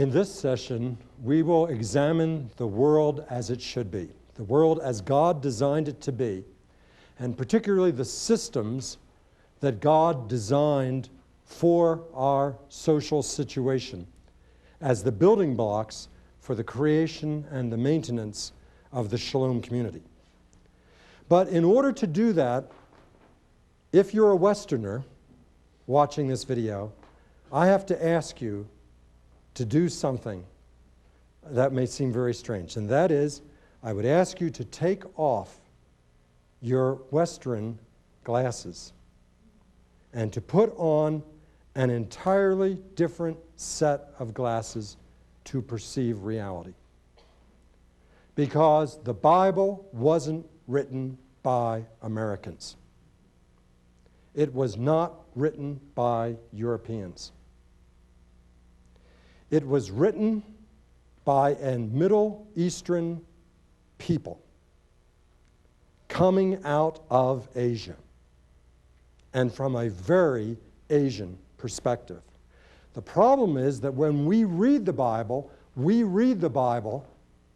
In this session, we will examine the world as it should be, the world as God designed it to be, and particularly the systems that God designed for our social situation as the building blocks for the creation and the maintenance of the Shalom community. But in order to do that, if you're a Westerner watching this video, I have to ask you to do something that may seem very strange. And that is, I would ask you to take off your Western glasses and to put on an entirely different set of glasses to perceive reality. Because the Bible wasn't written by Americans. It was not written by Europeans. It was written by a Middle Eastern people coming out of Asia and from a very Asian perspective. The problem is that when we read the Bible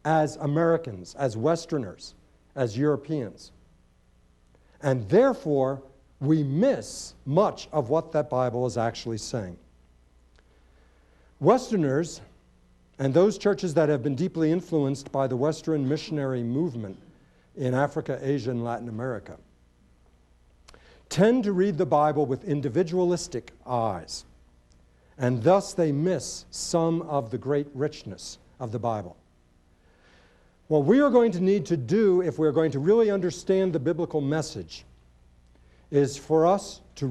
as Americans, as Westerners, as Europeans. And therefore, we miss much of what that Bible is actually saying. Westerners, and those churches that have been deeply influenced by the Western missionary movement in Africa, Asia, and Latin America, tend to read the Bible with individualistic eyes, and thus they miss some of the great richness of the Bible. What we are going to need to do, if we're going to really understand the biblical message, is for us to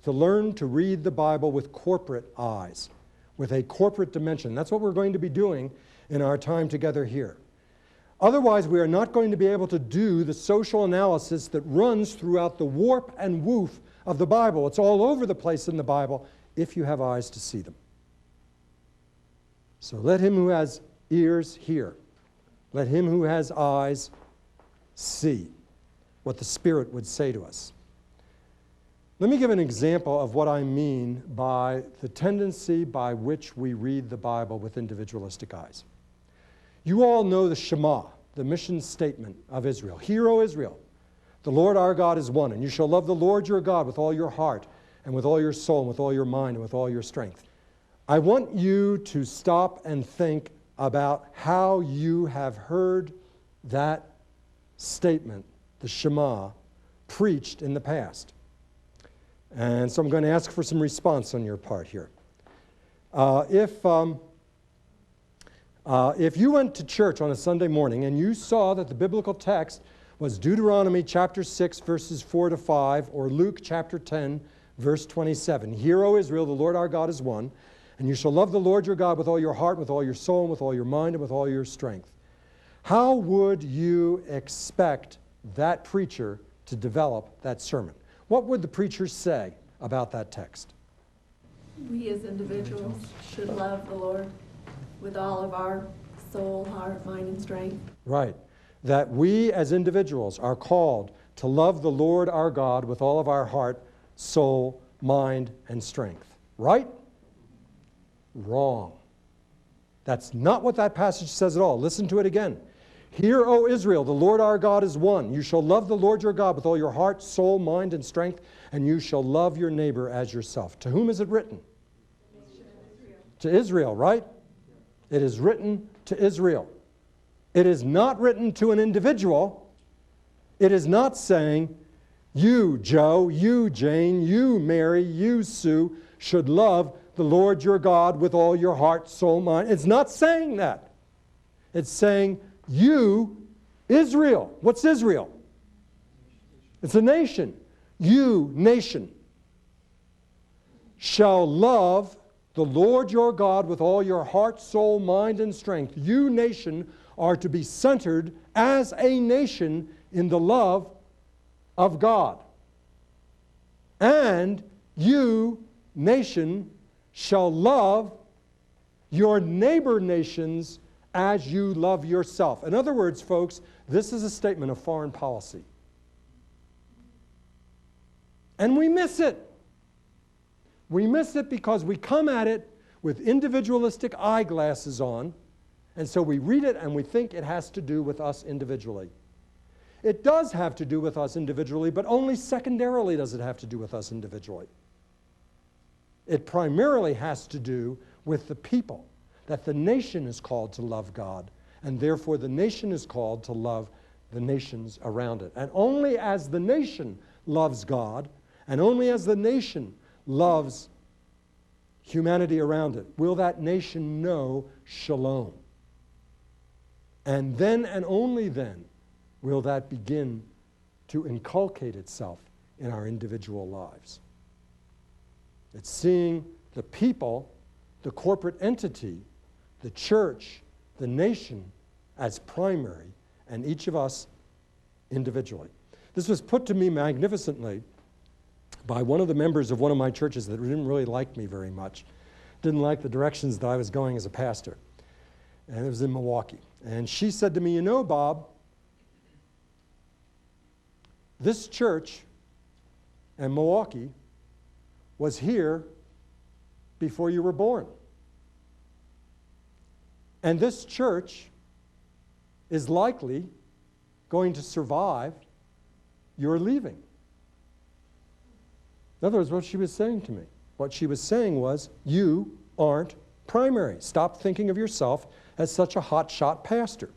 learn to read the Bible with corporate eyes, with a corporate dimension. That's what we're going to be doing in our time together here. Otherwise, we are not going to be able to do the social analysis that runs throughout the warp and woof of the Bible. It's all over the place in the Bible if you have eyes to see them. So let him who has ears hear. Let him who has eyes see what the Spirit would say to us. Let me give an example of what I mean by the tendency by which we read the Bible with individualistic eyes. You all know the Shema, the mission statement of Israel. Hear, O Israel, the Lord our God is one, and you shall love the Lord your God with all your heart, and with all your soul, and with all your mind, and with all your strength. I want you to stop and think about how you have heard that statement, the Shema, preached in the past. And so I'm going to ask for some response on your part here. If you went to church on a Sunday morning and you saw that the biblical text was Deuteronomy chapter 6, verses 4 to 5, or Luke chapter 10, verse 27, Hear, O Israel, the Lord our God is one, and you shall love the Lord your God with all your heart, with all your soul, and with all your mind, and with all your strength. How would you expect that preacher to develop that sermon? What would the preacher say about that text? We as individuals should love the Lord with all of our soul, heart, mind, and strength. Right. That we as individuals are called to love the Lord our God with all of our heart, soul, mind, and strength. Right? Wrong. That's not what that passage says at all. Listen to it again. Hear, O Israel, the Lord our God is one. You shall love the Lord your God with all your heart, soul, mind, and strength, and you shall love your neighbor as yourself. To whom is it written? To Israel, right? It is written to Israel. It is not written to an individual. It is not saying, you, Joe, you, Jane, you, Mary, you, Sue, should love the Lord your God with all your heart, soul, mind. It's not saying that. It's saying, you, Israel. What's Israel? It's a nation. You, nation, shall love the Lord your God with all your heart, soul, mind, and strength. You, nation, are to be centered as a nation in the love of God. And you, nation, shall love your neighbor nations as you love yourself. In other words, folks, this is a statement of foreign policy. And we miss it. We miss it because we come at it with individualistic eyeglasses on, and so we read it and we think it has to do with us individually. It does have to do with us individually, but only secondarily does it have to do with us individually. It primarily has to do with the people, that the nation is called to love God, and therefore the nation is called to love the nations around it. And only as the nation loves God, and only as the nation loves humanity around it, will that nation know Shalom. And then and only then will that begin to inculcate itself in our individual lives. It's seeing the people, the corporate entity, the church, the nation as primary, and each of us individually. This was put to me magnificently by one of the members of one of my churches that didn't really like me very much, didn't like the directions that I was going as a pastor. And it was in Milwaukee. And she said to me, "You know, Bob, this church in Milwaukee was here before you were born. And this church is likely going to survive your leaving." In other words, what she was saying to me, what she was saying was, you aren't primary. Stop thinking of yourself as such a hotshot pastor.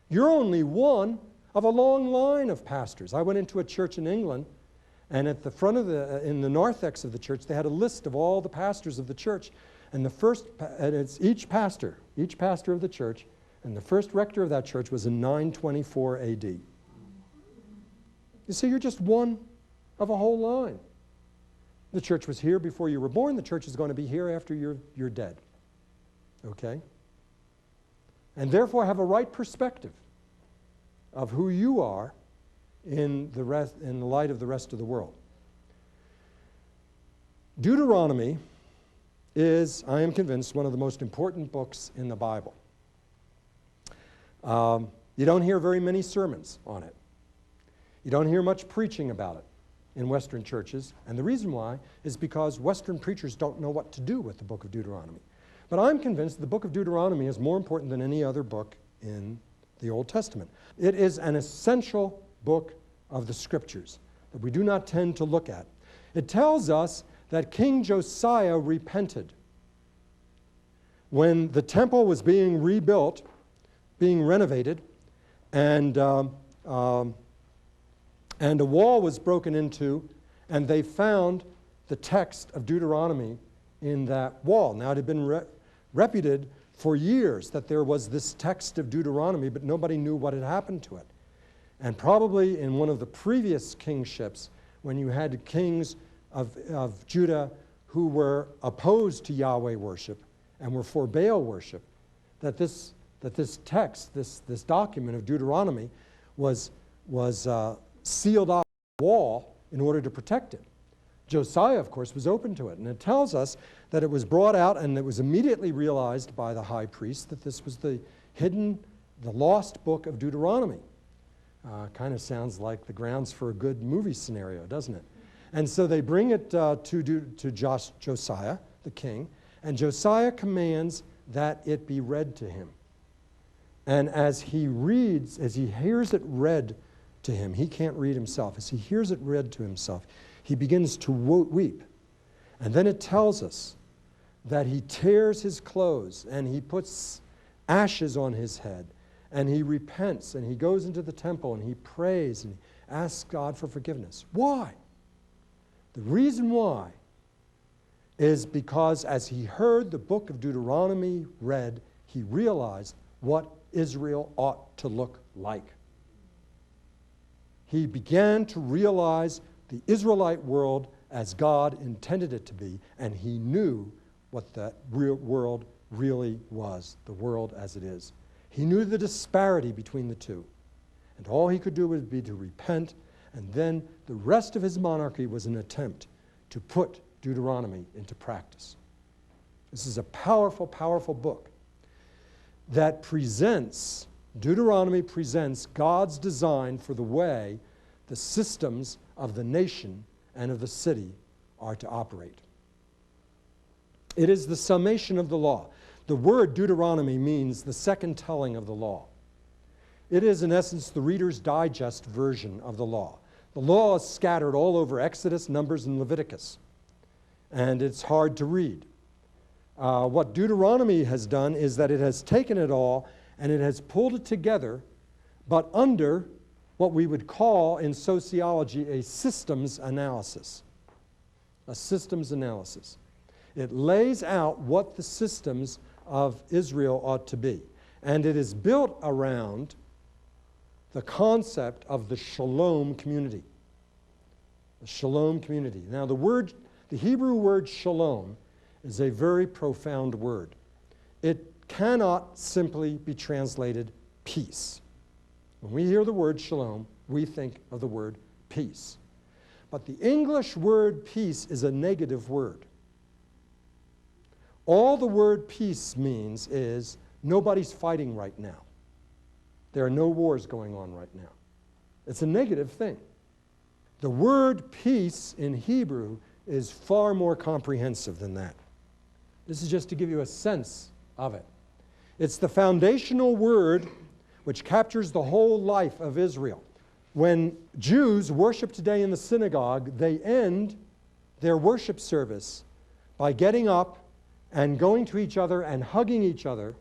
You're only one of a long line of pastors. I went into a church in England, and at the front of in the narthex of the church, they had a list of all the pastors of the church. And it's each pastor of the church, and the first rector of that church was in 924 AD. You see, you're just one of a whole line. The church was here before you were born. The church is going to be here after you're dead. Okay? And therefore have a right perspective of who you are in the light of the rest of the world. Deuteronomy is, I am convinced, one of the most important books in the Bible. You don't hear very many sermons on it. You don't hear much preaching about it in Western churches, and the reason why is because Western preachers don't know what to do with the book of Deuteronomy. But I'm convinced the book of Deuteronomy is more important than any other book in the Old Testament. It is an essential book of the Scriptures that we do not tend to look at. It tells us that King Josiah repented. When the temple was being rebuilt, being renovated, and a wall was broken into, and they found the text of Deuteronomy in that wall. Now, it had been reputed for years that there was this text of Deuteronomy, but nobody knew what had happened to it. And probably in one of the previous kingships, when you had kings of Judah who were opposed to Yahweh worship and were for Baal worship, that this text, this document of Deuteronomy was sealed off the wall in order to protect it. Josiah, of course, was open to it. And it tells us that it was brought out and it was immediately realized by the high priest that this was the lost book of Deuteronomy. Kind of sounds like the grounds for a good movie scenario, doesn't it? And so they bring it to Josiah, the king, and Josiah commands that it be read to him. And as he hears it read to him, he can't read himself. As he hears it read to himself, he begins to weep. And then it tells us that he tears his clothes and he puts ashes on his head and he repents and he goes into the temple and he prays and he asks God for forgiveness. Why? The reason why is because as he heard the book of Deuteronomy read, he realized what Israel ought to look like. He began to realize the Israelite world as God intended it to be, and he knew what that real world really was, the world as it is. He knew the disparity between the two, and all he could do would be to repent, and then the rest of his monarchy was an attempt to put Deuteronomy into practice. This is a powerful, powerful book that Deuteronomy presents God's design for the way the systems of the nation and of the city are to operate. It is the summation of the law. The word Deuteronomy means the second telling of the law. It is, in essence, the Reader's Digest version of the law. The law is scattered all over Exodus, Numbers, and Leviticus, and it's hard to read. What Deuteronomy has done is that it has taken it all and it has pulled it together, but under what we would call in sociology a systems analysis. A systems analysis. It lays out what the systems of Israel ought to be. And it is built around the concept of the Shalom community. The Shalom community. Now the Hebrew word Shalom is a very profound word. It cannot simply be translated peace. When we hear the word Shalom, we think of the word peace. But the English word peace is a negative word. All the word peace means is nobody's fighting right now. There are no wars going on right now. It's a negative thing. The word peace in Hebrew is far more comprehensive than that. This is just to give you a sense of it. It's the foundational word which captures the whole life of Israel. When Jews worship today in the synagogue, they end their worship service by getting up and going to each other and hugging each other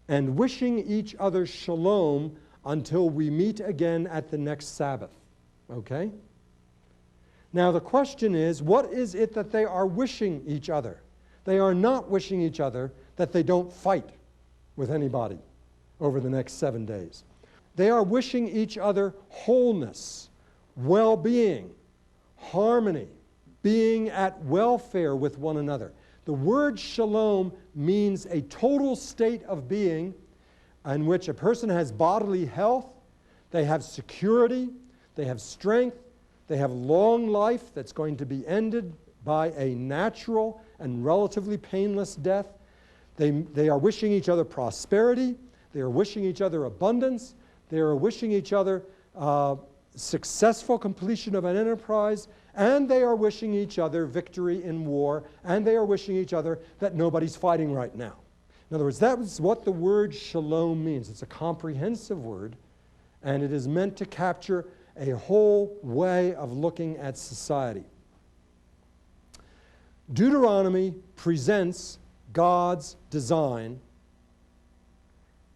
and wishing each other shalom until we meet again at the next Sabbath. Okay? Now the question is, what is it that they are wishing each other? They are not wishing each other that they don't fight with anybody over the next 7 days. They are wishing each other wholeness, well-being, harmony, being at welfare with one another. The word shalom means a total state of being in which a person has bodily health, they have security, they have strength, they have long life that's going to be ended by a natural and relatively painless death. They are wishing each other prosperity, they are wishing each other abundance, they are wishing each other successful completion of an enterprise, and they are wishing each other victory in war, and they are wishing each other that nobody's fighting right now. In other words, that is what the word shalom means. It's a comprehensive word, and it is meant to capture a whole way of looking at society. Deuteronomy presents God's design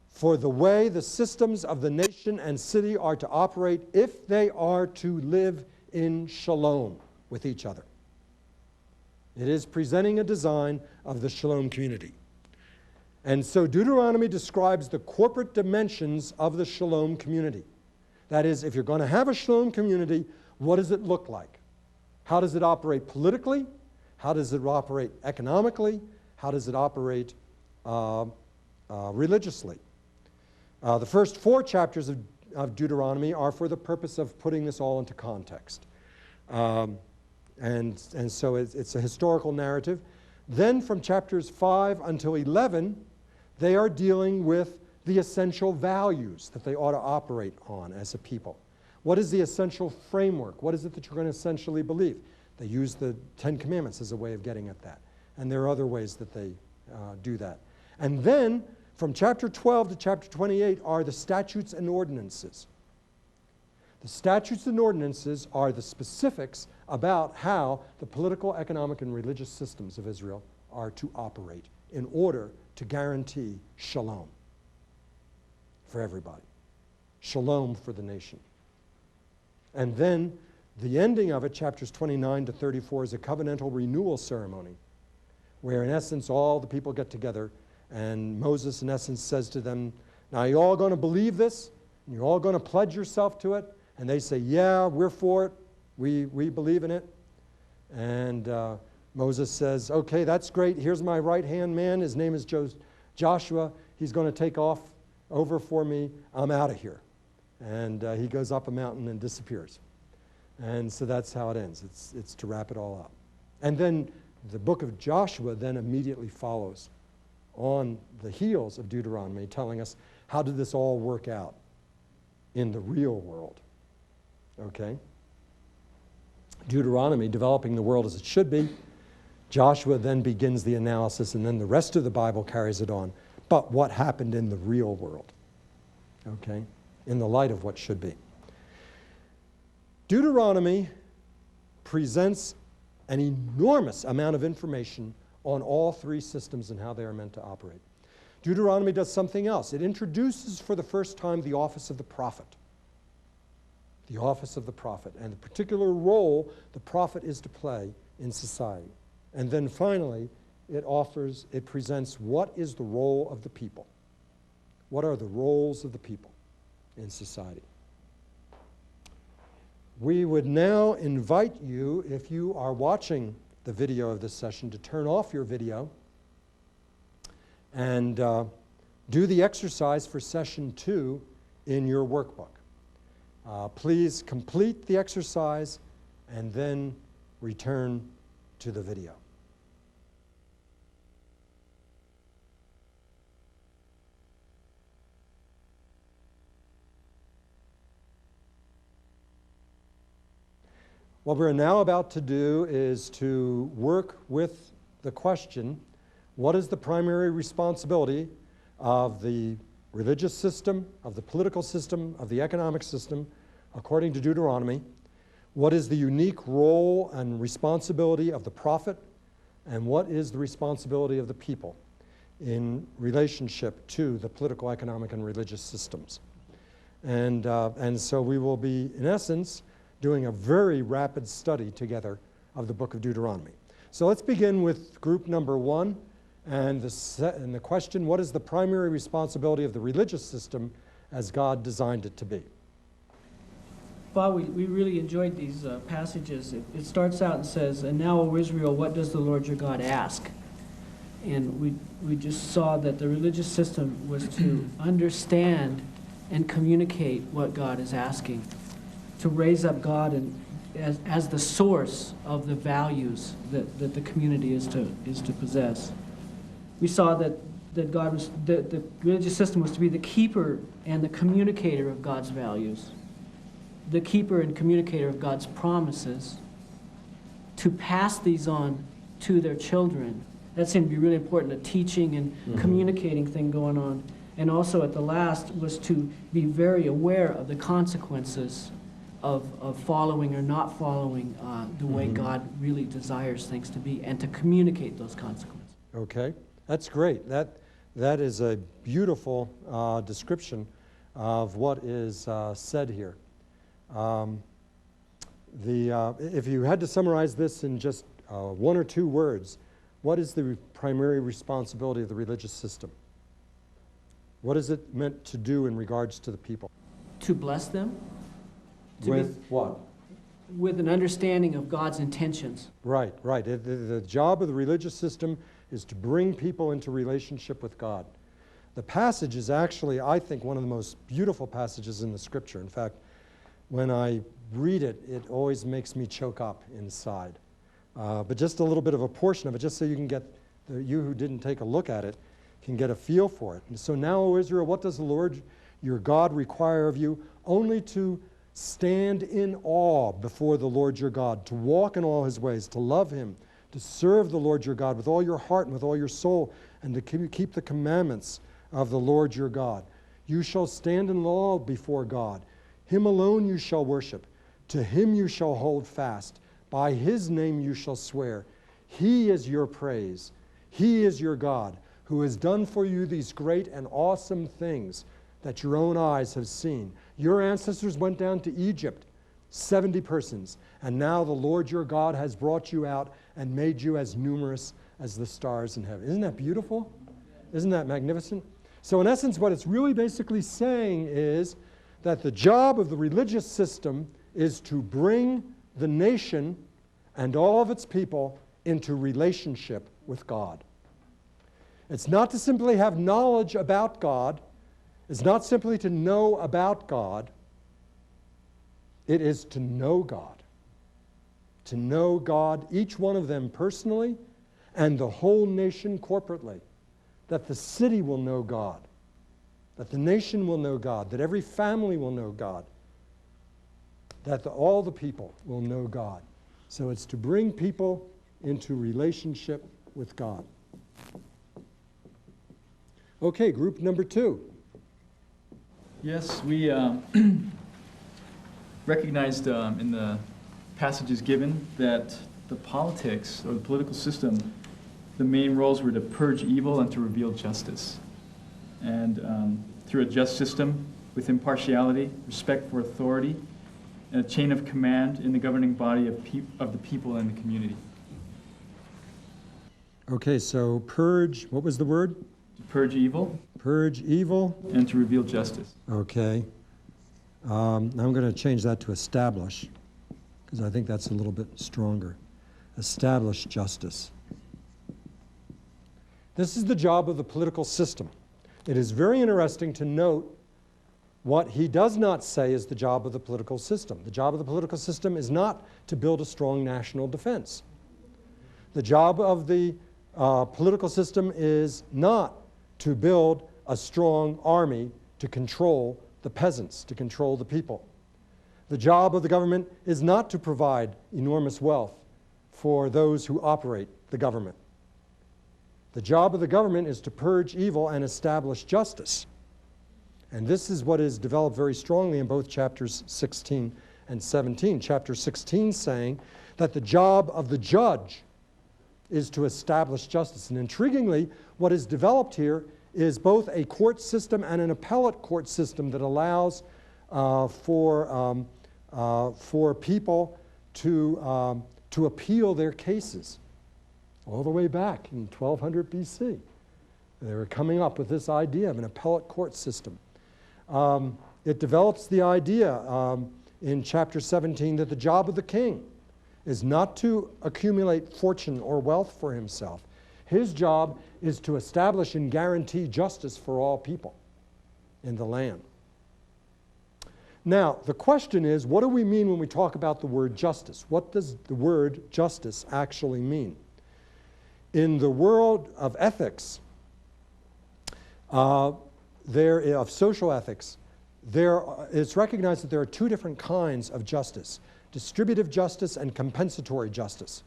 for the way the systems of the nation and city are to operate if they are to live in shalom with each other. It is presenting a design of the shalom community. And so Deuteronomy describes the corporate dimensions of the shalom community. That is, if you're going to have a shalom community, what does it look like? How does it operate politically? How does it operate economically? How does it operate religiously? The first 4 chapters of Deuteronomy are for the purpose of putting this all into context. And so it's a historical narrative. Then from chapters 5 until 11, they are dealing with the essential values that they ought to operate on as a people. What is the essential framework? What is it that you're going to essentially believe? They use the 10 Commandments as a way of getting at that. And there are other ways that they do that. And then from chapter 12 to chapter 28 are the statutes and ordinances. The statutes and ordinances are the specifics about how the political, economic, and religious systems of Israel are to operate in order to guarantee shalom for everybody. Shalom for the nation. And then the ending of it, chapters 29 to 34, is a covenantal renewal ceremony where, in essence, all the people get together and Moses, in essence, says to them, now, you all going to believe this? And you're all going to pledge yourself to it? And they say, yeah, we're for it. We believe in it. And Moses says, okay, that's great. Here's my right-hand man. His name is Joshua. He's going to take off over for me. I'm out of here. And he goes up a mountain and disappears. And so that's how it ends. It's to wrap it all up. And then the book of Joshua then immediately follows on the heels of Deuteronomy, telling us how did this all work out in the real world. Okay? Deuteronomy, developing the world as it should be. Joshua then begins the analysis, and then the rest of the Bible carries it on. But what happened in the real world, okay, in the light of what should be. Deuteronomy presents an enormous amount of information on all three systems and how they are meant to operate. Deuteronomy does something else. It introduces for the first time the office of the prophet. The office of the prophet and the particular role the prophet is to play in society. And then finally, it presents what is the role of the people. What are the roles of the people in society? We would now invite you, if you are watching the video of this session, to turn off your video and do the exercise for session 2 in your workbook. Please complete the exercise and then return to the video. What we're now about to do is to work with the question, what is the primary responsibility of the religious system, of the political system, of the economic system, according to Deuteronomy? What is the unique role and responsibility of the prophet? And what is the responsibility of the people in relationship to the political, economic, and religious systems? And so we will be, in essence, doing a very rapid study together of the book of Deuteronomy. So let's begin with group number 1 and the question, what is the primary responsibility of the religious system as God designed it to be? Bob, we really enjoyed these passages. It starts out and says, "And now, O Israel, what does the Lord your God ask?" And we just saw that the religious system was to understand and communicate what God is asking, to raise up God as the source of the values that the community is to possess. We saw that the religious system was to be the keeper and the communicator of God's values, the keeper and communicator of God's promises, to pass these on to their children. That seemed to be really important, a teaching and communicating thing going on. And also at the last was to be very aware of the consequences of following or not following the way God really desires things to be, and to communicate those consequences. Okay, that's great. That is a beautiful description of what is said here. If you had to summarize this in just 1 or 2 words, what is the primary responsibility of the religious system? What is it meant to do in regards to the people? To bless them. With what? With an understanding of God's intentions. Right. The job of the religious system is to bring people into relationship with God. The passage is actually, I think, one of the most beautiful passages in the Scripture. In fact, when I read it, it always makes me choke up inside. But just a little bit of a portion of it, just so you can get, you who didn't take a look at it, can get a feel for it. And so now, O Israel, what does the Lord your God require of you? Only to stand in awe before the Lord your God, to walk in all his ways, to love him, to serve the Lord your God with all your heart and with all your soul, and to keep the commandments of the Lord your God. You shall stand in awe before God. Him alone you shall worship. To him you shall hold fast. By his name you shall swear. He is your praise. He is your God, who has done for you these great and awesome things that your own eyes have seen. Your ancestors went down to Egypt, 70 persons, and now the Lord your God has brought you out and made you as numerous as the stars in heaven. Isn't that beautiful? Isn't that magnificent? So in essence, what it's really basically saying is that the job of the religious system is to bring the nation and all of its people into relationship with God. It's not to simply have knowledge about God. It's not simply to know about God. It is to know God. To know God, each one of them personally, and the whole nation corporately. That the city will know God. That the nation will know God. That every family will know God. That all the people will know God. So it's to bring people into relationship with God. Okay, group number 2. Yes, we recognized in the passages given that the politics or the political system, the main roles were to purge evil and to reveal justice. And through a just system with impartiality, respect for authority, and a chain of command in the governing body of the people and the community. Okay, so purge, what was the word? To purge evil. Purge evil. And to reveal justice. Okay. I'm going to change that to establish, because I think that's a little bit stronger. Establish justice. This is the job of the political system. It is very interesting to note what he does not say is the job of the political system. The job of the political system is not to build a strong national defense. The job of the political system is not to build a strong army to control the peasants, to control the people. The job of the government is not to provide enormous wealth for those who operate the government. The job of the government is to purge evil and establish justice. And this is what is developed very strongly in both chapters 16 and 17. Chapter 16 saying that the job of the judge is to establish justice. And intriguingly, what is developed here is both a court system and an appellate court system that allows for people to appeal their cases. All the way back in 1200 BC. They were coming up with this idea of an appellate court system. It develops the idea in chapter 17 that the job of the king is not to accumulate fortune or wealth for himself. His job is to establish and guarantee justice for all people in the land. Now, the question is, what do we mean when we talk about the word justice? What does the word justice actually mean? In the world of ethics, of social ethics, it's recognized that there are 2 different kinds of justice: distributive justice and compensatory justice.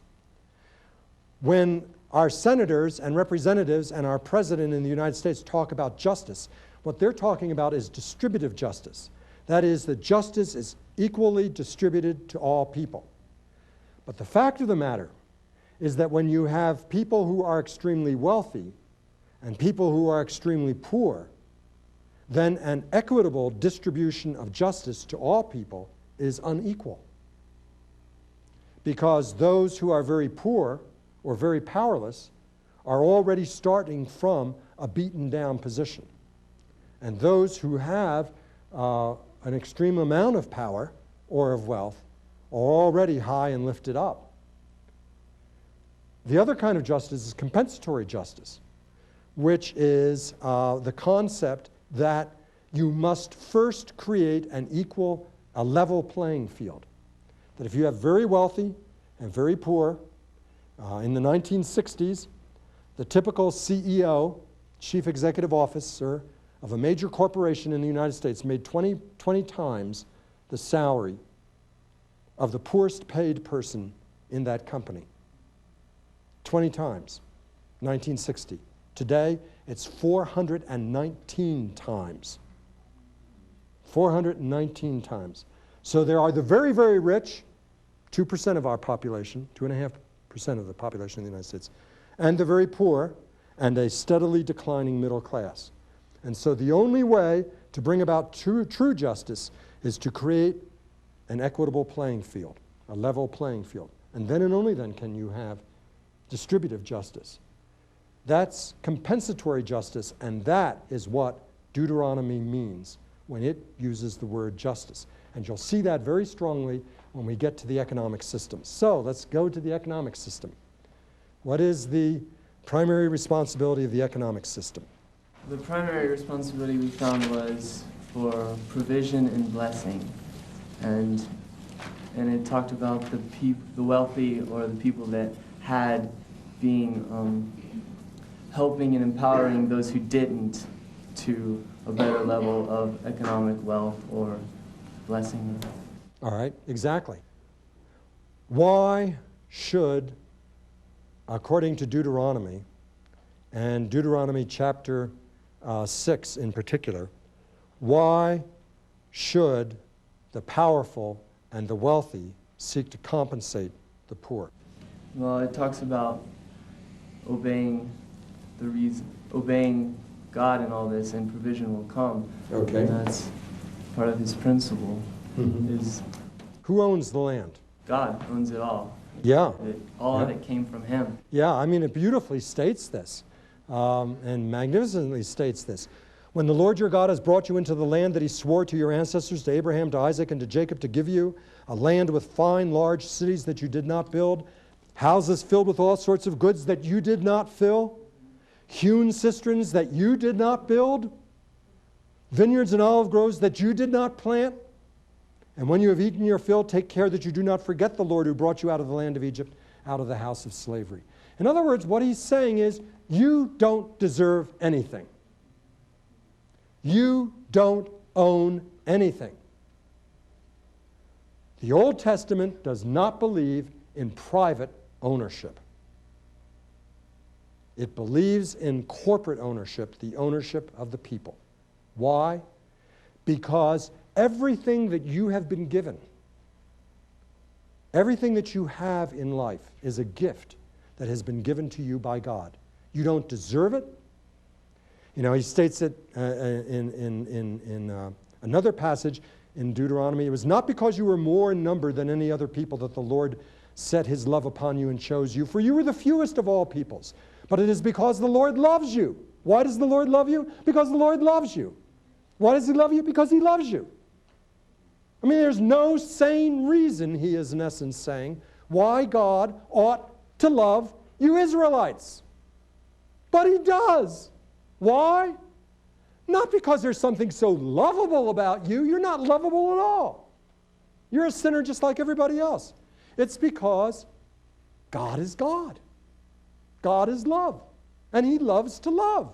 When our senators and representatives and our president in the United States talk about justice, what they're talking about is distributive justice. That is, that justice is equally distributed to all people. But the fact of the matter is that when you have people who are extremely wealthy and people who are extremely poor, then an equitable distribution of justice to all people is unequal. Because those who are very poor or very powerless are already starting from a beaten down position. And those who have an extreme amount of power or of wealth are already high and lifted up. The other kind of justice is compensatory justice, which is the concept that you must first create a level playing field. That if you have very wealthy and very poor, in the 1960s, the typical CEO, chief executive officer of a major corporation in the United States made 20 times the salary of the poorest paid person in that company. 20 times, 1960. Today, it's 419 times. 419 times. So there are the very, very rich, 2% of our population, 2.5% of the population in the United States, and the very poor, and a steadily declining middle class. And so the only way to bring about true justice is to create an equitable playing field, a level playing field. And then and only then can you have distributive justice. That's compensatory justice, and that is what Deuteronomy means when it uses the word justice. And you'll see that very strongly when we get to the economic system. So let's go to the economic system. What is the primary responsibility of the economic system? The primary responsibility we found was for provision and blessing. And it talked about the wealthy or the people that had being helping and empowering those who didn't to a better level of economic wealth or blessing them. All right, exactly. Why should according to Deuteronomy, and Deuteronomy chapter 6 in particular, why should the powerful and the wealthy seek to compensate the poor? Well, it talks about obeying God in all this, and provision will come. Okay. And that's part of his principle. Mhm. Is Who owns the land? God owns it all. Yeah. All of Yeah. it came from him. Yeah, I mean, it beautifully states this, and magnificently states this. When the Lord your God has brought you into the land that he swore to your ancestors, to Abraham, to Isaac, and to Jacob to give you, a land with fine, large cities that you did not build, houses filled with all sorts of goods that you did not fill, hewn cisterns that you did not build, vineyards and olive groves that you did not plant. And when you have eaten your fill, take care that you do not forget the Lord who brought you out of the land of Egypt, out of the house of slavery. In other words, what he's saying is, you don't deserve anything. You don't own anything. The Old Testament does not believe in private ownership. It believes in corporate ownership, the ownership of the people. Why? Because everything that you have been given, everything that you have in life is a gift that has been given to you by God. You don't deserve it. You know, he states it in another passage in Deuteronomy. It was not because you were more in number than any other people that the Lord set his love upon you and chose you, for you were the fewest of all peoples. But it is because the Lord loves you. Why does the Lord love you? Because the Lord loves you. Why does he love you? Because he loves you. I mean, there's no sane reason, he is in essence saying, why God ought to love you Israelites. But he does. Why? Not because there's something so lovable about you. You're not lovable at all. You're a sinner just like everybody else. It's because God is God. God is love. And he loves to love.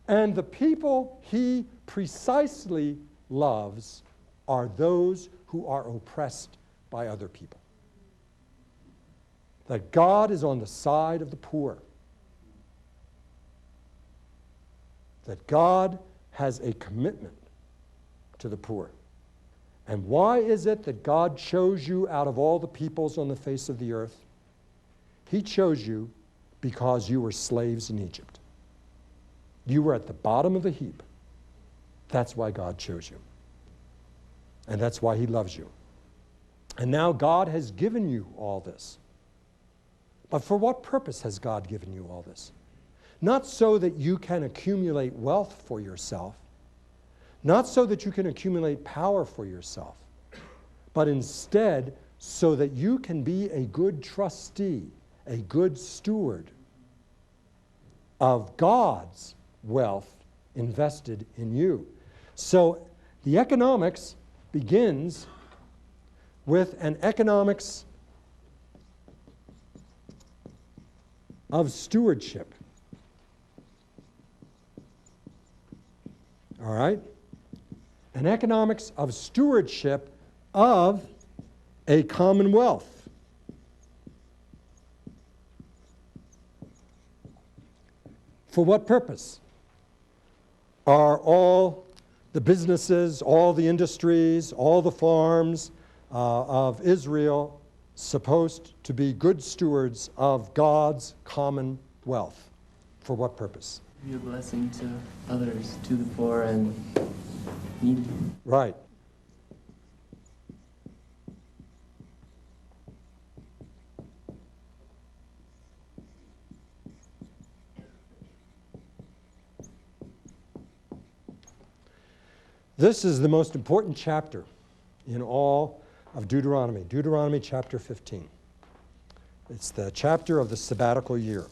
And the people he precisely loves are those who are oppressed by other people. That God is on the side of the poor. That God has a commitment to the poor. And why is it that God chose you out of all the peoples on the face of the earth? He chose you because you were slaves in Egypt. You were at the bottom of the heap. That's why God chose you. And that's why he loves you. And now God has given you all this. But for what purpose has God given you all this? Not so that you can accumulate wealth for yourself, not so that you can accumulate power for yourself, but instead so that you can be a good trustee, a good steward of God's wealth invested in you. So the economics begins with an economics of stewardship. All right? An economics of stewardship of a commonwealth. For what purpose? Are all the businesses, all the industries, all the farms of Israel supposed to be good stewards of God's commonwealth? For what purpose? Be a blessing to others, to the poor and needy. Right. This is the most important chapter in all of Deuteronomy. Deuteronomy chapter 15. It's the chapter of the sabbatical year.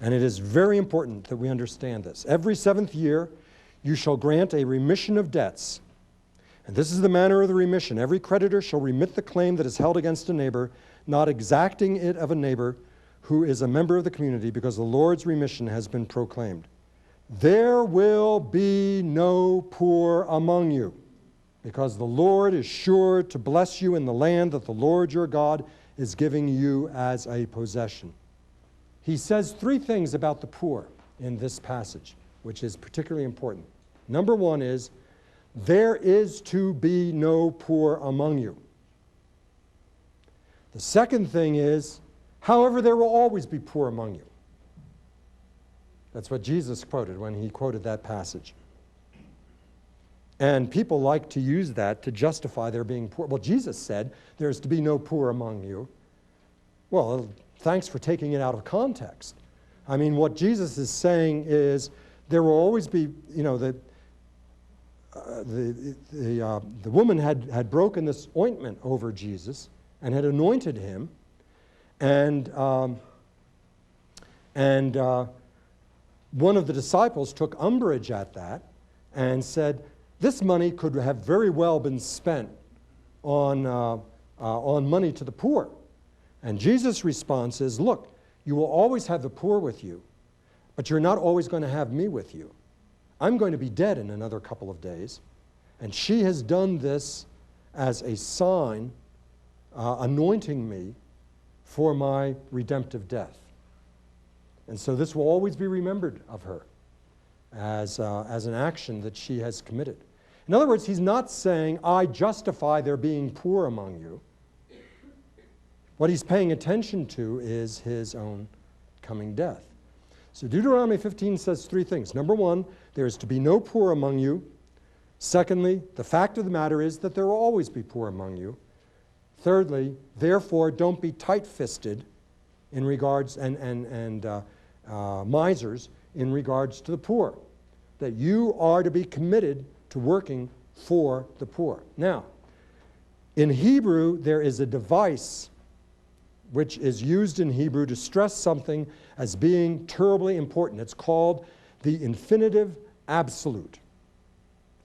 And it is very important that we understand this. Every 7th year, you shall grant a remission of debts. And this is the manner of the remission. Every creditor shall remit the claim that is held against a neighbor, not exacting it of a neighbor who is a member of the community, because the Lord's remission has been proclaimed. There will be no poor among you, because the Lord is sure to bless you in the land that the Lord your God is giving you as a possession. He says three things about the poor in this passage, which is particularly important. Number one is, there is to be no poor among you. The second thing is, however, there will always be poor among you. That's what Jesus quoted when he quoted that passage. And people like to use that to justify their being poor. Well, Jesus said, there's to be no poor among you. Well, thanks for taking it out of context. I mean, what Jesus is saying is, there will always be, you know, the woman had broken this ointment over Jesus and had anointed him, and one of the disciples took umbrage at that and said, this money could have very well been spent on money to the poor. And Jesus' response is, look, you will always have the poor with you, but you're not always going to have me with you. I'm going to be dead in another couple of days, and she has done this as a sign, anointing me for my redemptive death. And so this will always be remembered of her as an action that she has committed. In other words, he's not saying, I justify there being poor among you. What he's paying attention to is his own coming death. So Deuteronomy 15 says three things. Number one, there is to be no poor among you. Secondly, the fact of the matter is that there will always be poor among you. Thirdly, therefore, don't be tight-fisted in regards, and misers in regards to the poor. That you are to be committed to working for the poor. Now, in Hebrew, there is a device which is used in Hebrew to stress something as being terribly important. It's called the infinitive absolute.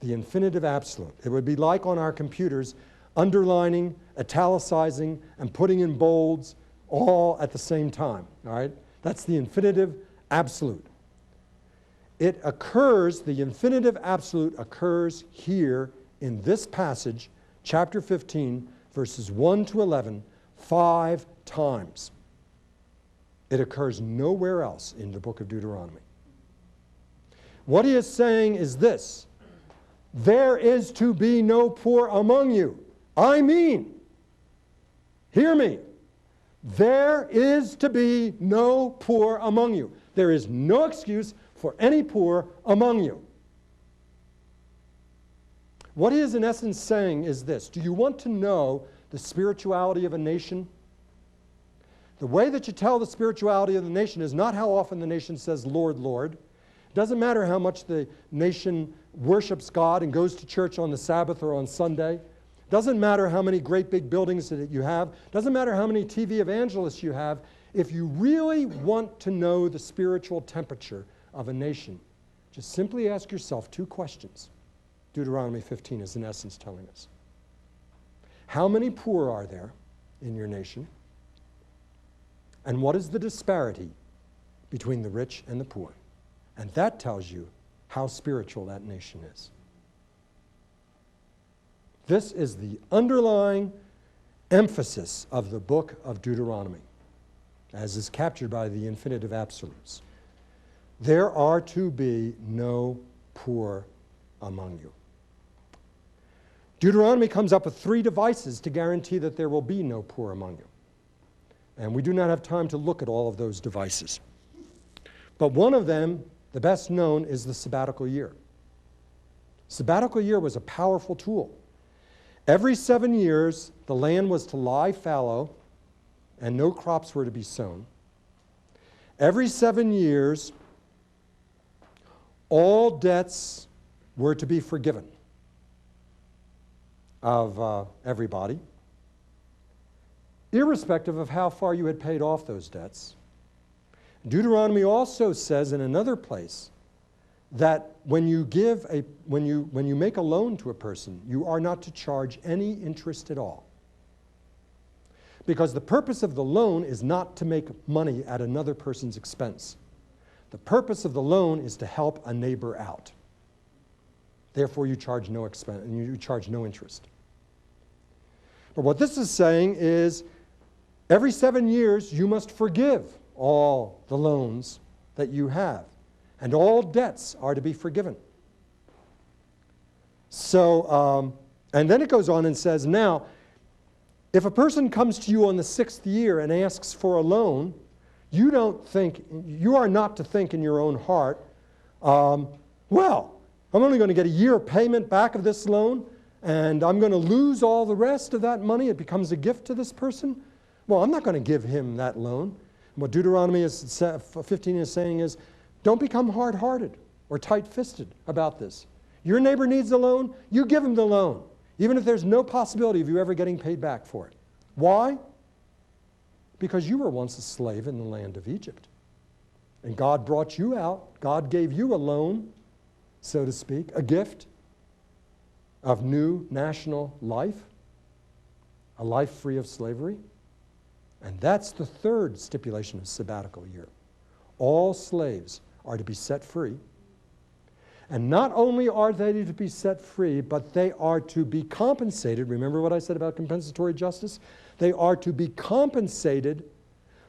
The infinitive absolute. It would be like on our computers, underlining, italicizing, and putting in bolds all at the same time. All right? That's the infinitive absolute. It occurs, the infinitive absolute occurs here in this passage, chapter 15, verses 1 to 11, 5 times. It occurs nowhere else in the book of Deuteronomy. What he is saying is this: there is to be no poor among you. I mean, hear me, there is to be no poor among you. There is no excuse for any poor among you. What he is in essence saying is this: do you want to know the spirituality of a nation? The way that you tell the spirituality of the nation is not how often the nation says, Lord, Lord. It doesn't matter how much the nation worships God and goes to church on the Sabbath or on Sunday. It doesn't matter how many great big buildings that you have. It doesn't matter how many TV evangelists you have. If you really want to know the spiritual temperature of a nation, just simply ask yourself two questions. Deuteronomy 15 is in essence telling us. How many poor are there in your nation? And what is the disparity between the rich and the poor? And that tells you how spiritual that nation is. This is the underlying emphasis of the book of Deuteronomy, as is captured by the infinitive absolutes. There are to be no poor among you. Deuteronomy comes up with three devices to guarantee that there will be no poor among you. And we do not have time to look at all of those devices. But one of them, the best known, is the sabbatical year. Sabbatical year was a powerful tool. Every 7 years, the land was to lie fallow and no crops were to be sown. Every 7 years, all debts were to be forgiven of everybody, irrespective of how far you had paid off those debts. Deuteronomy also says in another place that when you make a loan to a person, you are not to charge any interest at all. Because the purpose of the loan is not to make money at another person's expense. The purpose of the loan is to help a neighbor out. Therefore, you charge no expense and you charge no interest. But what this is saying is, Every 7 years, you must forgive all the loans that you have, and all debts are to be forgiven. So, and then it goes on and says, now, if a person comes to you on the 6th year and asks for a loan, you are not to think in your own heart, well, I'm only going to get a year payment back of this loan, and I'm going to lose all the rest of that money. It becomes a gift to this person. Well, I'm not going to give him that loan. What Deuteronomy 15 is saying is, don't become hard-hearted or tight-fisted about this. Your neighbor needs a loan, you give him the loan, even if there's no possibility of you ever getting paid back for it. Why? Because you were once a slave in the land of Egypt. And God brought you out. God gave you a loan, so to speak, a gift of new national life, a life free of slavery. And that's the third stipulation of sabbatical year. All slaves are to be set free. And not only are they to be set free, but they are to be compensated. Remember what I said about compensatory justice? They are to be compensated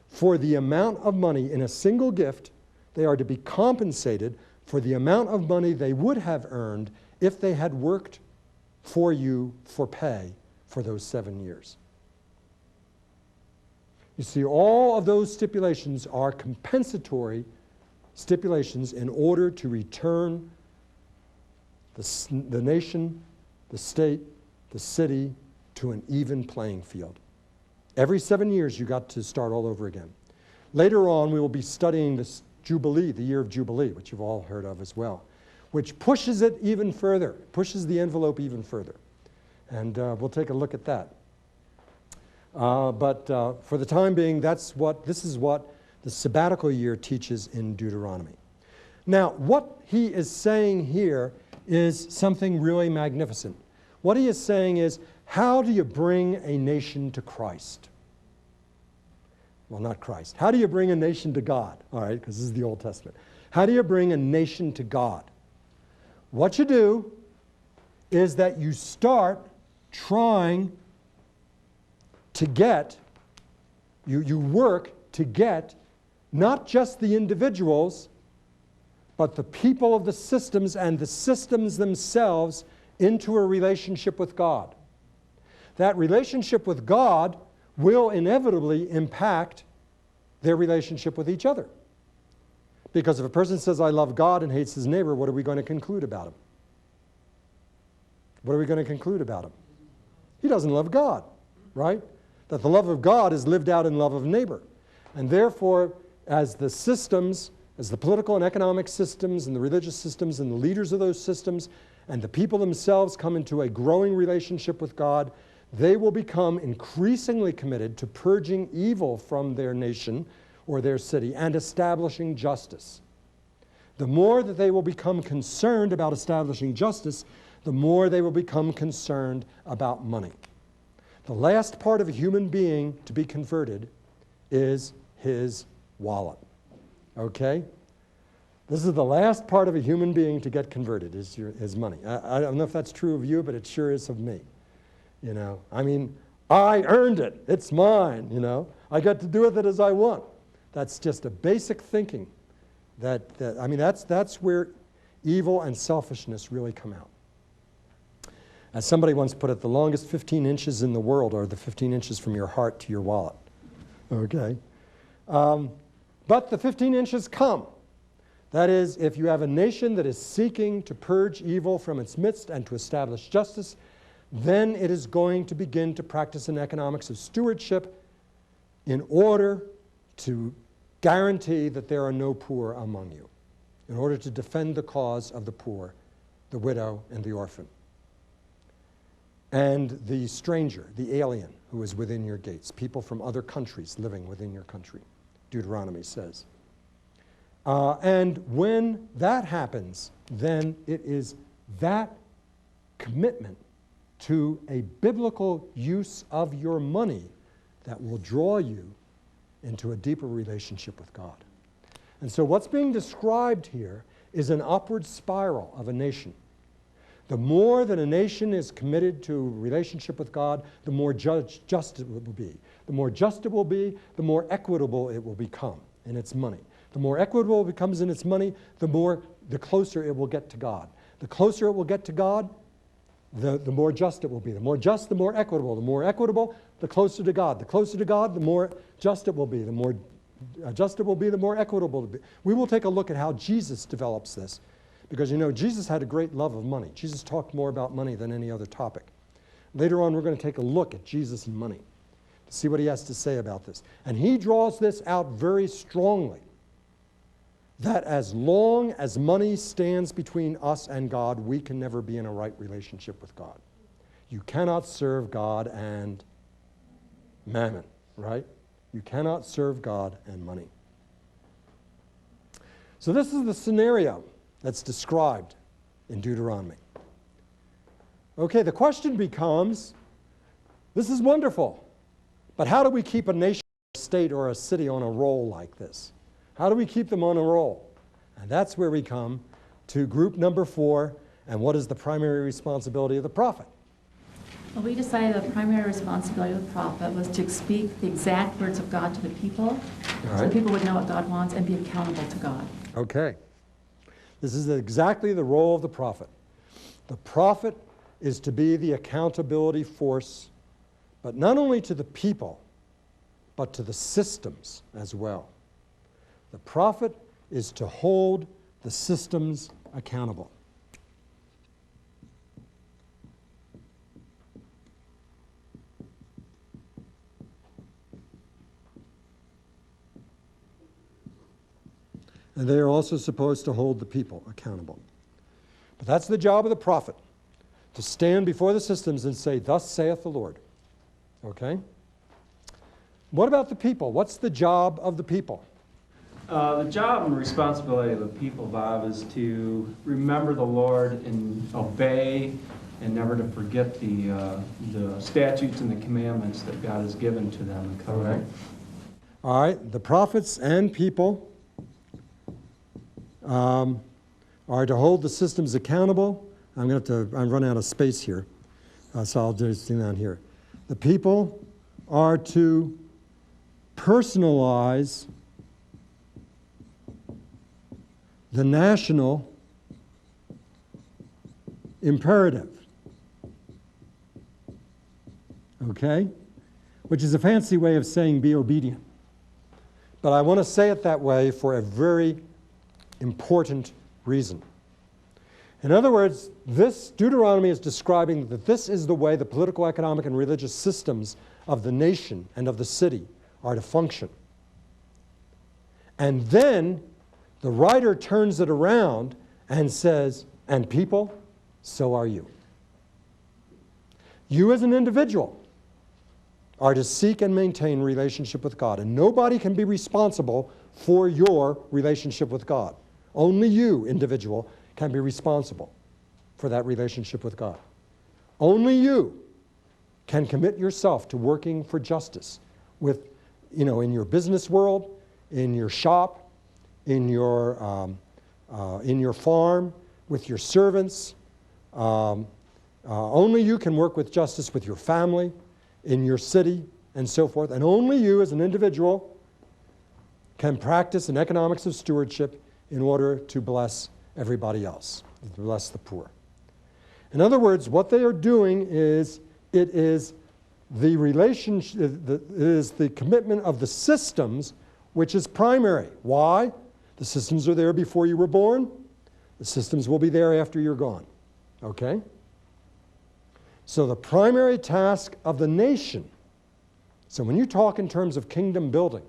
for the amount of money in a single gift. They are to be compensated for the amount of money they would have earned if they had worked for you for pay for those 7 years. You see, all of those stipulations are compensatory stipulations in order to return the nation, the state, the city to an even playing field. Every 7 years, you got to start all over again. Later on, we will be studying this Jubilee, the year of Jubilee, which you've all heard of as well, which pushes it even further, pushes the envelope even further. And we'll take a look at that. But for the time being, this is what the sabbatical year teaches in Deuteronomy. Now, what he is saying here is something really magnificent. What he is saying is, how do you bring a nation to Christ? Well, not Christ. How do you bring a nation to God? All right, because this is the Old Testament. How do you bring a nation to God? What you do is that you start trying to get, you work to get not just the individuals, but the people of the systems and the systems themselves into a relationship with God. That relationship with God will inevitably impact their relationship with each other. Because if a person says, I love God and hates his neighbor, what are we going to conclude about him? What are we going to conclude about him? He doesn't love God, right? That the love of God is lived out in love of neighbor. And therefore, as the systems, as the political and economic systems and the religious systems and the leaders of those systems and the people themselves come into a growing relationship with God, they will become increasingly committed to purging evil from their nation or their city and establishing justice. The more that they will become concerned about establishing justice, the more they will become concerned about money. The last part of a human being to be converted is his wallet. Okay? This is the last part of a human being to get converted, is money. I don't know if that's true of you, but it sure is of me. You know, I mean, I earned it. It's mine, you know. I get to do with it as I want. That's just a basic thinking. That's where evil and selfishness really come out. As somebody once put it, the longest 15 inches in the world are the 15 inches from your heart to your wallet. Okay? But the 15 inches come. That is, if you have a nation that is seeking to purge evil from its midst and to establish justice, then it is going to begin to practice an economics of stewardship in order to guarantee that there are no poor among you, in order to defend the cause of the poor, the widow, and the orphan, and the stranger, the alien who is within your gates, people from other countries living within your country, Deuteronomy says. And when that happens, then it is that commitment to a biblical use of your money that will draw you into a deeper relationship with God. And so what's being described here is an upward spiral of a nation. The more that a nation is committed to a relationship with God, the more just it will be. The more just it will be, the more equitable it will become in its money. The more equitable it becomes in its money, the closer it will get to God. The closer it will get to God, the more just it will be. The more just, the more equitable. The more equitable, the closer to God. The closer to God, the more just it will be. The more just it will be, the more equitable it will be. We will take a look at how Jesus develops this. Because, you know, Jesus had a great love of money. Jesus talked more about money than any other topic. Later on, we're going to take a look at Jesus and money to see what he has to say about this. And he draws this out very strongly, that as long as money stands between us and God, we can never be in a right relationship with God. You cannot serve God and mammon, right? You cannot serve God and money. So this is the scenario that's described in Deuteronomy. Okay, the question becomes, this is wonderful, but how do we keep a nation, a state, or a city on a roll like this? How do we keep them on a roll? And that's where we come to group number 4, and what is the primary responsibility of the prophet? Well, we decided the primary responsibility of the prophet was to speak the exact words of God to the people, so the people would know what God wants and be accountable to God. Okay. This is exactly the role of the prophet. The prophet is to be the accountability force, but not only to the people, but to the systems as well. The prophet is to hold the systems accountable. And they are also supposed to hold the people accountable. But that's the job of the prophet, to stand before the systems and say, "Thus saith the Lord." Okay? What about the people? What's the job of the people? The job and responsibility of the people, Bob, is to remember the Lord and obey and never to forget the statutes and the commandments that God has given to them. Okay. All right, the prophets and people are to hold the systems accountable. I'm run out of space here, so I'll do this thing down here. The people are to personalize the national imperative, okay? Which is a fancy way of saying be obedient. But I want to say it that way for a very important reason. In other words, this Deuteronomy is describing that this is the way the political, economic, and religious systems of the nation and of the city are to function. And then the writer turns it around and says, "And people, so are you." You as an individual are to seek and maintain relationship with God, and nobody can be responsible for your relationship with God. Only you, individual, can be responsible for that relationship with God. Only you can commit yourself to working for justice with, in your business world, in your shop, in your farm, with your servants. Only you can work with justice with your family, in your city, and so forth. And only you as an individual can practice an economics of stewardship in order to bless everybody else, to bless the poor. In other words, what they are doing is, it is the relationship, it is the commitment of the systems which is primary. Why? The systems are there before you were born. The systems will be there after you're gone. Okay? So the primary task of the nation, so when you talk in terms of kingdom building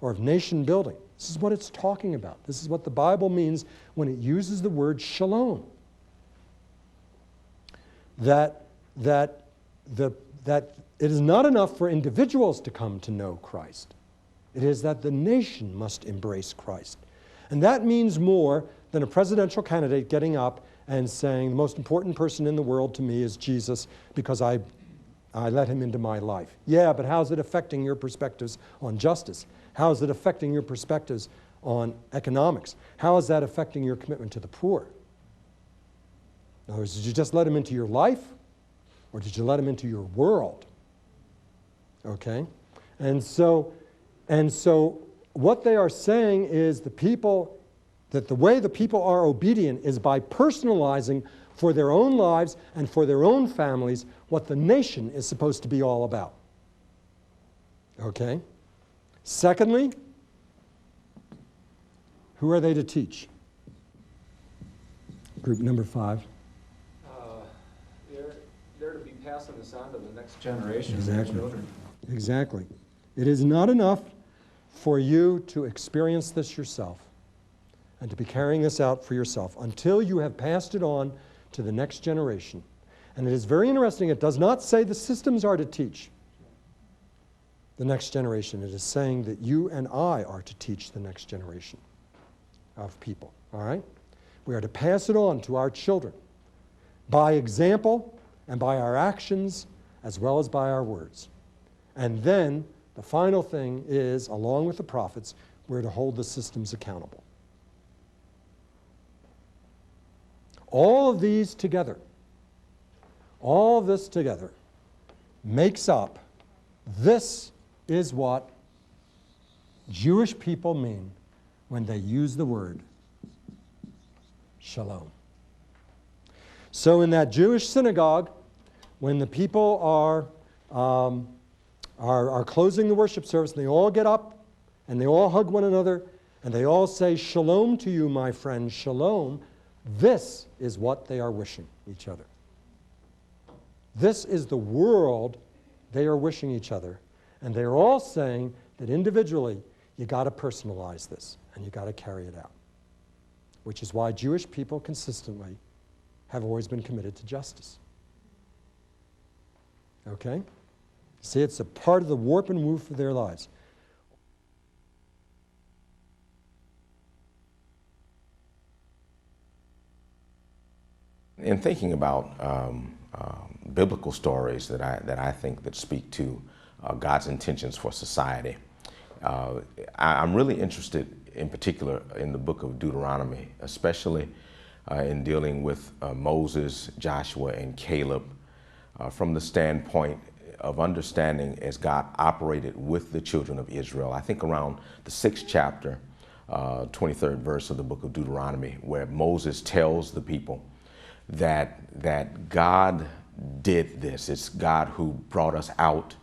or of nation building, this is what it's talking about. This is what the Bible means when it uses the word shalom. That it is not enough for individuals to come to know Christ. It is that the nation must embrace Christ. And that means more than a presidential candidate getting up and saying, "The most important person in the world to me is Jesus because I let him into my life." Yeah, but how's it affecting your perspectives on justice? How is it affecting your perspectives on economics? How is that affecting your commitment to the poor? In other words, did you just let him into your life, or did you let him into your world? Okay? And so what they are saying is that the way the people are obedient is by personalizing for their own lives and for their own families what the nation is supposed to be all about. Okay? Secondly, who are they to teach? Group number 5. They're to be passing this on to the next generation. Exactly. Their children. Exactly. It is not enough for you to experience this yourself and to be carrying this out for yourself until you have passed it on to the next generation. And it is very interesting, it does not say the systems are to teach the next generation. It is saying that you and I are to teach the next generation of people, all right? We are to pass it on to our children by example and by our actions as well as by our words. And then the final thing is, along with the prophets, we're to hold the systems accountable. All of these together, all of this together makes up, this is what Jewish people mean when they use the word shalom. So in that Jewish synagogue, when the people are closing the worship service, and they all get up and they all hug one another and they all say, "Shalom to you, my friend, shalom," this is what they are wishing each other. This is the world they are wishing each other. And they are all saying that individually, you got to personalize this and you got to carry it out. Which is why Jewish people consistently have always been committed to justice. Okay? See, it's a part of the warp and woof of their lives. In thinking about biblical stories that I think that speak to God's intentions for society, I'm really interested in particular in the book of Deuteronomy, especially in dealing with Moses, Joshua, and Caleb from the standpoint of understanding as God operated with the children of Israel. I think around the 6th chapter, 23rd verse of the book of Deuteronomy, where Moses tells the people that God did this. It's God who brought us out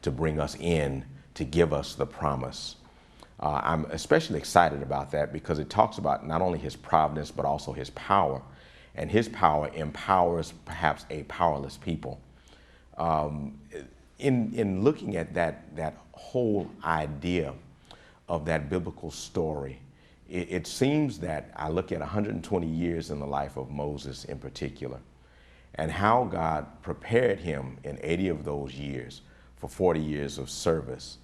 to bring us in, to give us the promise. I'm especially excited about that because it talks about not only his providence, but also his power. And his power empowers perhaps a powerless people. In looking at that whole idea of that biblical story, it seems that I look at 120 years in the life of Moses in particular, and how God prepared him in 80 of those years for 40 years of service.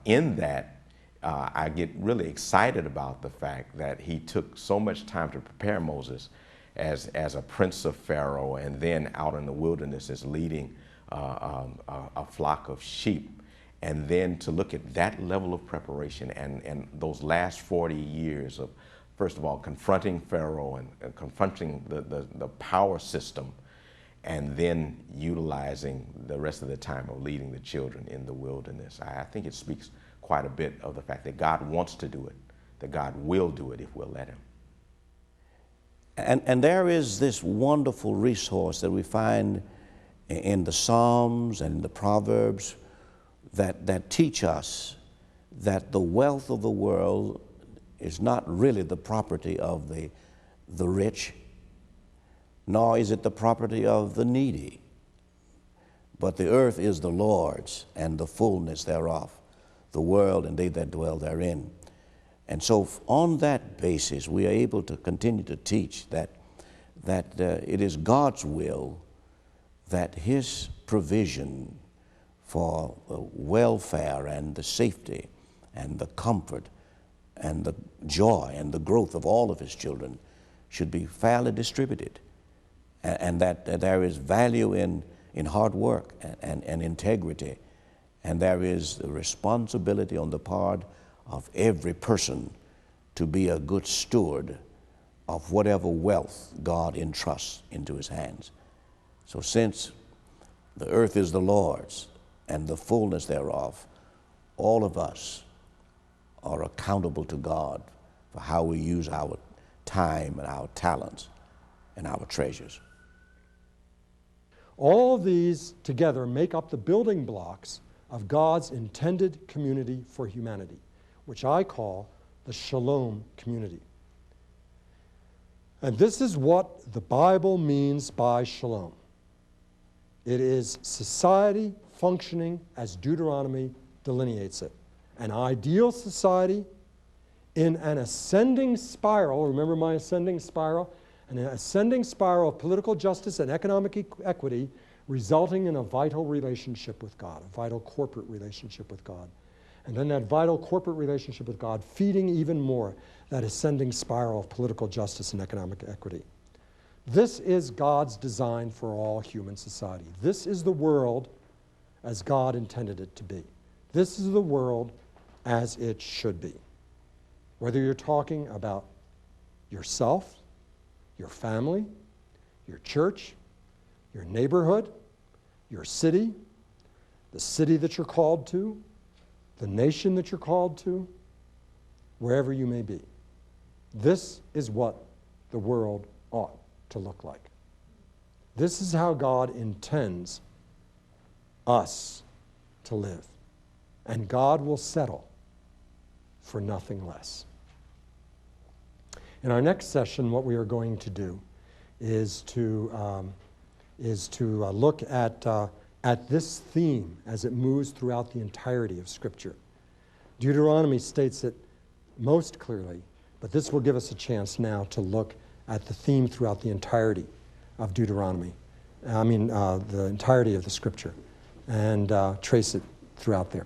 In that, I get really excited about the fact that he took so much time to prepare Moses as a prince of Pharaoh, and then out in the wilderness as leading a flock of sheep. And then to look at that level of preparation and those last 40 years of, first of all, confronting Pharaoh and confronting the power system, and then utilizing the rest of the time of leading the children in the wilderness. I think it speaks quite a bit of the fact that God wants to do it, that God will do it if we'll let him. And there is this wonderful resource that we find in the Psalms and the Proverbs that teach us that the wealth of the world is not really the property of the rich, nor is it the property of the needy, but the earth is the Lord's and the fullness thereof, the world and they that dwell therein. And so on that basis, we are able to continue to teach that it is God's will that his provision for the welfare and the safety and the comfort and the joy and the growth of all of his children should be fairly distributed, and that there is value in hard work and integrity, and there is the responsibility on the part of every person to be a good steward of whatever wealth God entrusts into his hands. So since the earth is the Lord's and the fullness thereof, all of us are accountable to God for how we use our time and our talents and our treasures. All of these together make up the building blocks of God's intended community for humanity, which I call the Shalom community. And this is what the Bible means by shalom. It is society functioning as Deuteronomy delineates it. An ideal society in an ascending spiral, remember my ascending spiral? An ascending spiral of political justice and economic equity resulting in a vital relationship with God, a vital corporate relationship with God. And then that vital corporate relationship with God feeding even more that ascending spiral of political justice and economic equity. This is God's design for all human society. This is the world as God intended it to be. This is the world as it should be. Whether you're talking about yourself, your family, your church, your neighborhood, your city, the city that you're called to, the nation that you're called to, wherever you may be. This is what the world ought to look like. This is how God intends us to live. And God will settle for nothing less. In our next session, what we are going to do is to look at this theme as it moves throughout the entirety of Scripture. Deuteronomy states it most clearly, but this will give us a chance now to look at the theme throughout the entirety of Deuteronomy. The entirety of the Scripture, and trace it throughout there.